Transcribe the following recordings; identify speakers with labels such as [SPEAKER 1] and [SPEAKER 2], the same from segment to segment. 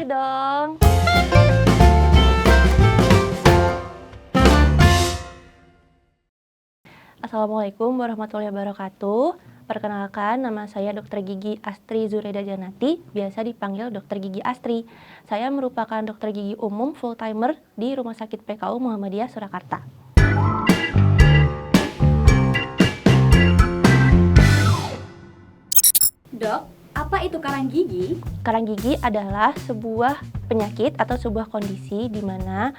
[SPEAKER 1] dong. Assalamualaikum warahmatullahi wabarakatuh. Perkenalkan, nama saya Dr. Gigi Astri Zureda Janati, biasa dipanggil Dr. Gigi Astri. Saya merupakan dokter gigi umum full-timer di Rumah Sakit PKU Muhammadiyah Surakarta.
[SPEAKER 2] Dok, apa itu karang gigi?
[SPEAKER 1] Karang gigi adalah sebuah penyakit atau sebuah kondisi di mana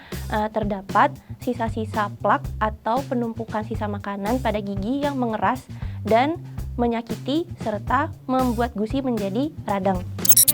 [SPEAKER 1] terdapat sisa-sisa plak atau penumpukan sisa makanan pada gigi yang mengeras dan menyakiti serta membuat gusi menjadi radang.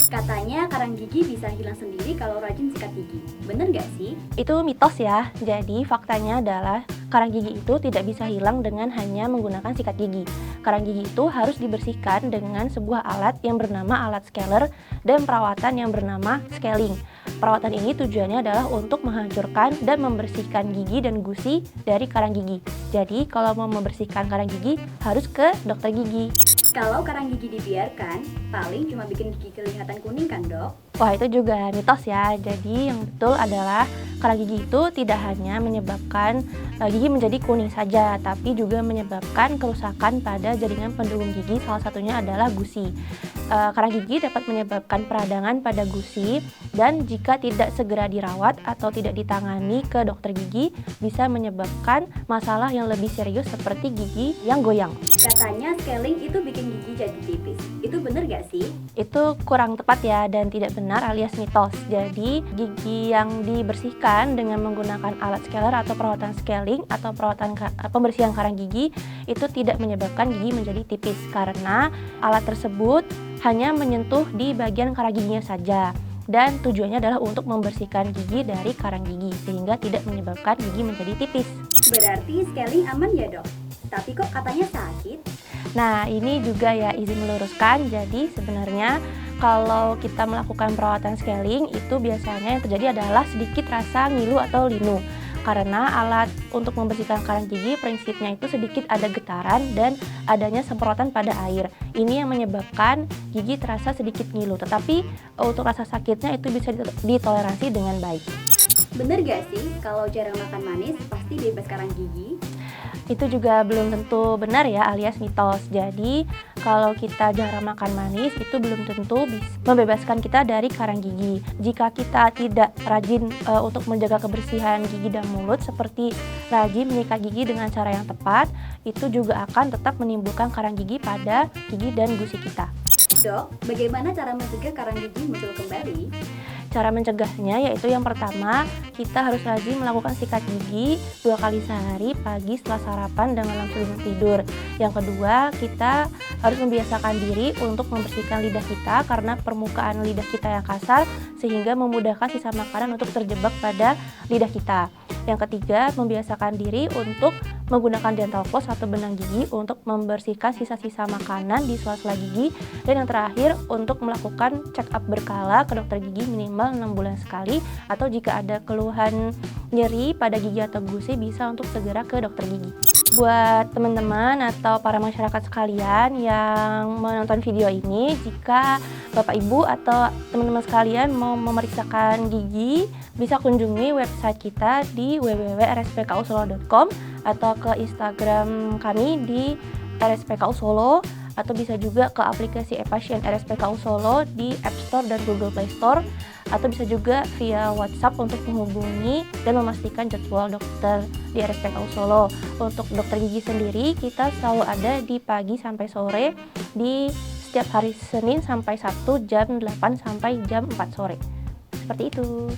[SPEAKER 2] Katanya karang gigi bisa hilang sendiri kalau rajin sikat gigi. Bener nggak sih?
[SPEAKER 1] Itu mitos ya. Jadi faktanya adalah karang gigi itu tidak bisa hilang dengan hanya menggunakan sikat gigi. Karang gigi itu harus dibersihkan dengan sebuah alat yang bernama alat scaler dan perawatan yang bernama scaling. Perawatan ini tujuannya adalah untuk menghancurkan dan membersihkan gigi dan gusi dari karang gigi. Jadi kalau mau membersihkan karang gigi harus ke dokter gigi.
[SPEAKER 2] Kalau karang gigi dibiarkan, paling cuma bikin gigi kelihatan kuning kan, Dok?
[SPEAKER 1] Wah, itu juga mitos ya. Jadi yang betul adalah karang gigi itu tidak hanya menyebabkan gigi menjadi kuning saja, tapi juga menyebabkan kerusakan pada jaringan pendukung gigi, salah satunya adalah gusi. Karang gigi dapat menyebabkan peradangan pada gusi dan jika tidak segera dirawat atau tidak ditangani ke dokter gigi bisa menyebabkan masalah yang lebih serius seperti gigi yang goyang.
[SPEAKER 2] Katanya scaling itu bikin gigi jadi tipis. Itu bener gak sih?
[SPEAKER 1] Itu kurang tepat ya dan tidak benar alias mitos. Jadi gigi yang dibersihkan dengan menggunakan alat scaler atau perawatan scaling atau perawatan pembersihan karang gigi itu tidak menyebabkan gigi menjadi tipis karena alat tersebut hanya menyentuh di bagian karang giginya saja dan tujuannya adalah untuk membersihkan gigi dari karang gigi sehingga tidak menyebabkan gigi menjadi tipis.
[SPEAKER 2] Berarti scaling aman ya, Dok? Tapi kok katanya sakit?
[SPEAKER 1] Nah, ini juga ya izin meluruskan. Jadi sebenarnya kalau kita melakukan perawatan scaling itu biasanya yang terjadi adalah sedikit rasa ngilu atau linu. Karena alat untuk membersihkan karang gigi prinsipnya itu sedikit ada getaran dan adanya semprotan pada air. Ini yang menyebabkan gigi terasa sedikit ngilu, tetapi untuk rasa sakitnya itu bisa ditoleransi dengan baik.
[SPEAKER 2] Bener gak sih kalau jarang makan manis pasti bebas karang gigi?
[SPEAKER 1] Itu juga belum tentu benar ya alias mitos. Jadi kalau kita jarang makan manis itu belum tentu bisa membebaskan kita dari karang gigi. Jika kita tidak rajin untuk menjaga kebersihan gigi dan mulut seperti rajin menyikat gigi dengan cara yang tepat, itu juga akan tetap menimbulkan karang gigi pada gigi dan gusi kita.
[SPEAKER 2] Dok, bagaimana cara mencegah karang gigi muncul kembali?
[SPEAKER 1] Cara mencegahnya yaitu yang pertama, kita harus rajin melakukan sikat gigi 2 kali sehari, pagi setelah sarapan dan malam sebelum tidur. Yang kedua, kita harus membiasakan diri untuk membersihkan lidah kita karena permukaan lidah kita yang kasar sehingga memudahkan sisa makanan untuk terjebak pada lidah kita. Yang ketiga, membiasakan diri untuk menggunakan dental floss atau benang gigi untuk membersihkan sisa-sisa makanan di sela-sela gigi. Dan yang terakhir, untuk melakukan check up berkala ke dokter gigi minimal 6 bulan sekali, atau jika ada keluhan nyeri pada gigi atau gusi bisa untuk segera ke dokter gigi. Buat teman-teman atau para masyarakat sekalian yang menonton video ini, jika Bapak Ibu atau teman-teman sekalian mau memeriksakan gigi, bisa kunjungi website kita di www.rspkusolo.com atau ke Instagram kami di RSPKU Solo, atau bisa juga ke aplikasi e-pasien RSPKU Solo di App Store dan Google Play Store, atau bisa juga via WhatsApp untuk menghubungi dan memastikan jadwal dokter di RSPKU Solo. Untuk dokter gigi sendiri kita selalu ada di pagi sampai sore di setiap hari Senin sampai Sabtu jam 8 sampai jam 4 sore. Seperti itu.